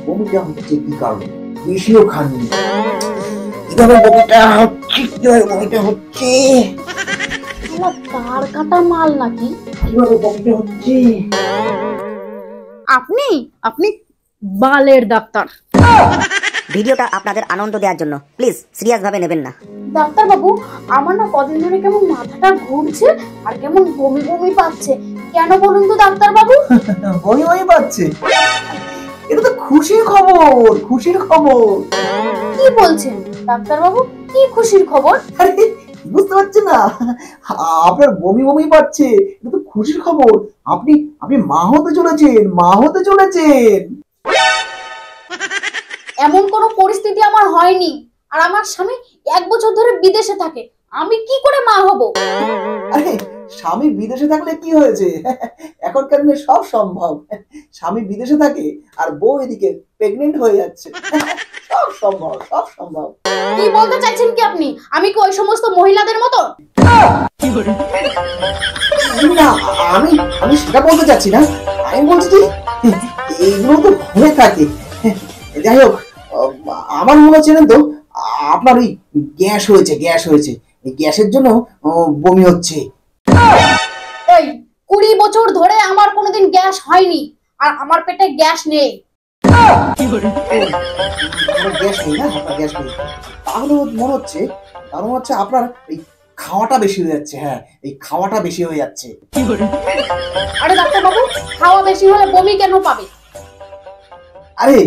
বমিটা হচ্ছে কি কারণে? বেশিও খাননি, কিভাবে বমিটা হচ্ছে? কিভাবে বমিটা হচ্ছে? তার কাটা মাল নাকি? কিভাবে বমিটা হচ্ছে? আপনি আপনি বালের ডাক্তার। ভিডিওটা আপনাদের আনন্দ দেওয়ার জন্য, প্লিজ সিরিয়াস ভাবে নেবেন না। ডাক্তার বাবু, আমার না কদিন ধরে কেমন মাথাটা ঘুরছে আর কেমন বমি বমি পাচ্ছে। কেন বলুন তো ডাক্তার বাবু? বমি বমি পাচ্ছে? এটা তো খুশির খবর, খুশির খবর। কি বলছেন ডাক্তার বাবু? কি খুশির খবর? আরে বুঝতে পারছেন না? আপনার বমি বমি পাচ্ছে, এটা তো খুশির খবর। আপনি আপনি মা হতে চলেছেন, মা হতে চলেছেন। এমন কোনো পরিস্থিতি আমার হয়নি, আর আমার স্বামী 1 বছর ধরে বিদেশে থাকে। আমি কি করে মা হব? আরে স্বামী বিদেশে থাকলে কি হয়েছে? এখনকার দিনে সব সম্ভব। স্বামী বিদেশে থাকে আর বউ এদিকে প্রেগনেন্ট হয়ে যাচ্ছে। সব সম্ভব, সব সম্ভব। কি বলতে চাইছেন কি আপনি? আমি কি ওই সমস্ত মহিলাদের মতো? না, আমি আমি সেটা বলতে চাচ্ছি না। আমি বলছি যে এইগুলো তো হয়ে থাকে। যাই হোক, আমার মনে হচ্ছে তো আপনার ওই গ্যাস হয়েছে, গ্যাস হয়েছে। এই গ্যাসের জন্য বমি হচ্ছে। এই 20 বছর ধরে আমার কোনোদিন গ্যাস হয়নি, আর আমার পেটে গ্যাস নেই। আপনার গ্যাস নেই না? আপনার গ্যাস নেই, তাহলে মনে হচ্ছে, তার মনে হচ্ছে আপনার এই খাওয়াটা বেশি হয়ে যাচ্ছে। হ্যাঁ, এই খাওয়াটা বেশি হয়ে যাচ্ছে। আরে ডাক্তার বাবু, খাওয়া বেশি হলে বমি কেন পাবে? আরে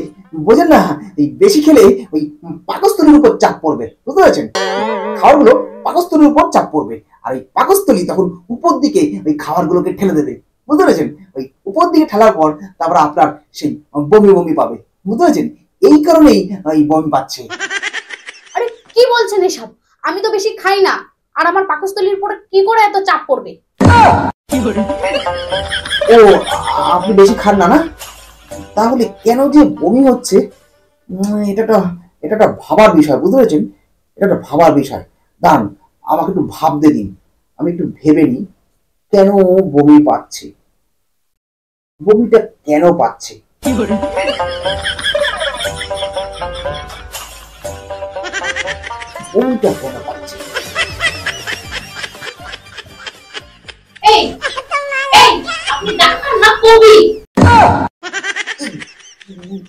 বোঝেন না, এই বেশি খেলে ওই পাকস্থলীর উপর চাপ পড়বে, বুঝতে পারছেন? খাবারগুলো পাকস্থলীর উপর চাপ পড়বে, আর এই পাকস্থলী তখন উপর দিকে ওই খাবারগুলোকে ঠেলে দেবে, বুঝতে পেরেছেন? ওই উপর দিকে ঠেলার পর তারপর আপনার সেই বমি বমি পাবে, বুঝতে পেরেছেন? এই কারণেই এই বমি পাচ্ছে। আরে কি বলছেন এসব? আমি তো বেশি খাই না, আর আমার পাকস্থলীর উপর কি করে এত চাপ পড়বে? ও, আপনি বেশি খান না না? তাহলে কেন যে বমি হচ্ছে, এটা একটা ভাবার বিষয়, বুঝতে পেরেছেন? এটা একটা ভাবার বিষয়। দাঁড়ান, আমাকে একটু ভাবতে দিন, আমি একটু ভেবে নিই কেন বমি পাচ্ছে, বমিটা কেন পাচ্ছে। বমিটা কেন পাচ্ছে? এই এই আপনি ডাক্তার না কবি?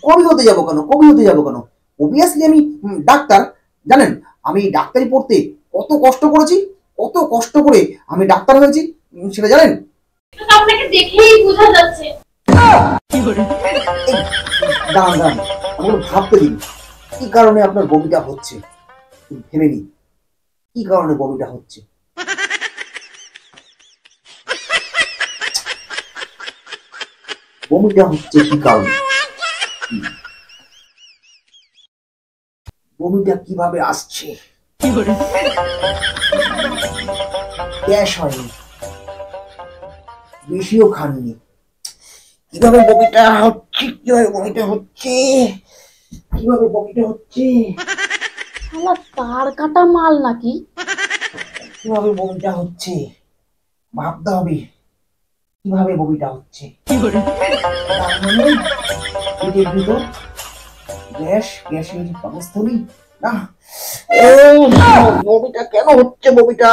কবি হতে যাবো কেন? কবি হতে যাবো কেন? অবভিয়াসলি আমি ডাক্তার। জানেন আমি ডাক্তারি পড়তে কত কষ্ট করেছি, কত কষ্ট করে আমি ডাক্তার হয়েছি, সেটা জানেন? আপনাকে দেখেই বোঝা যাচ্ছে। দাঁড়ান দাঁড়ান, আমাকে ভাবতে দিন কি কারণে আপনার বমিটা হচ্ছে। ভেবে নিন কি কারণে বমিটা হচ্ছে। বমিটা হচ্ছে কি কারণে? বমিটা কিভাবে আসছে? গ্যাস হয়নি, বেশিও খাননি, কিভাবে বমিটা হচ্ছে? কিভাবে বমিটা হচ্ছে? কিভাবে বমিটা হচ্ছে? শালা তার কাটা মাল নাকি? কিভাবে বমিটা হচ্ছে ভাবতে হবে। কিভাবে বমিটা হচ্ছে? তার মানে পেটের ভিতর গ্যাস, গ্যাসের পাকস্থলী না? বমিটা কেন হচ্ছে? বমিটা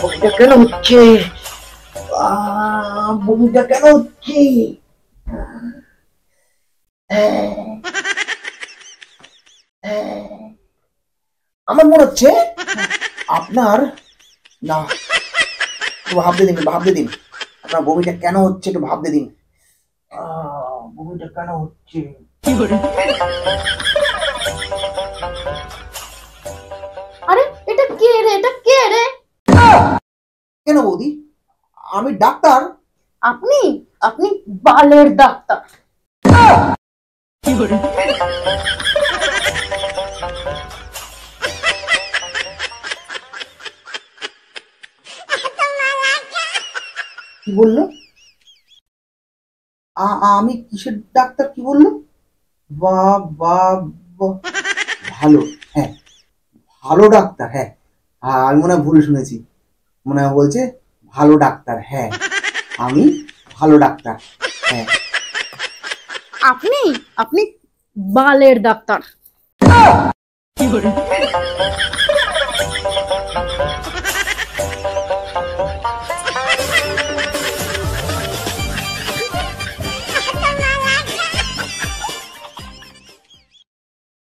বমিটা কেন হচ্ছে? বমিটা কেন হচ্ছে? আমার মনে হচ্ছে আপনার, না, একটু ভাবতে দিন, ভাবতে দিন আপনার বমিটা কেন হচ্ছে, একটু ভাবতে দিন। বমিটা কেন হচ্ছে? আরে এটা কে রে? এটা কে রে? কেন বৌদি? আমি ডাক্তার। আপনি আপনি বালের ডাক্তার। কি বললো? আমি কিসের ডাক্তার? কি বললো? বা বা বা- ভালো, হ্যাঁ ভালো ডাক্তার, হ্যাঁ। আমি মনে হয় ভুল শুনেছি, মনে হয় বলছে ভালো ডাক্তার। হ্যাঁ আমি ভালো ডাক্তার। হ্যাঁ। আপনি আপনি বালের ডাক্তার।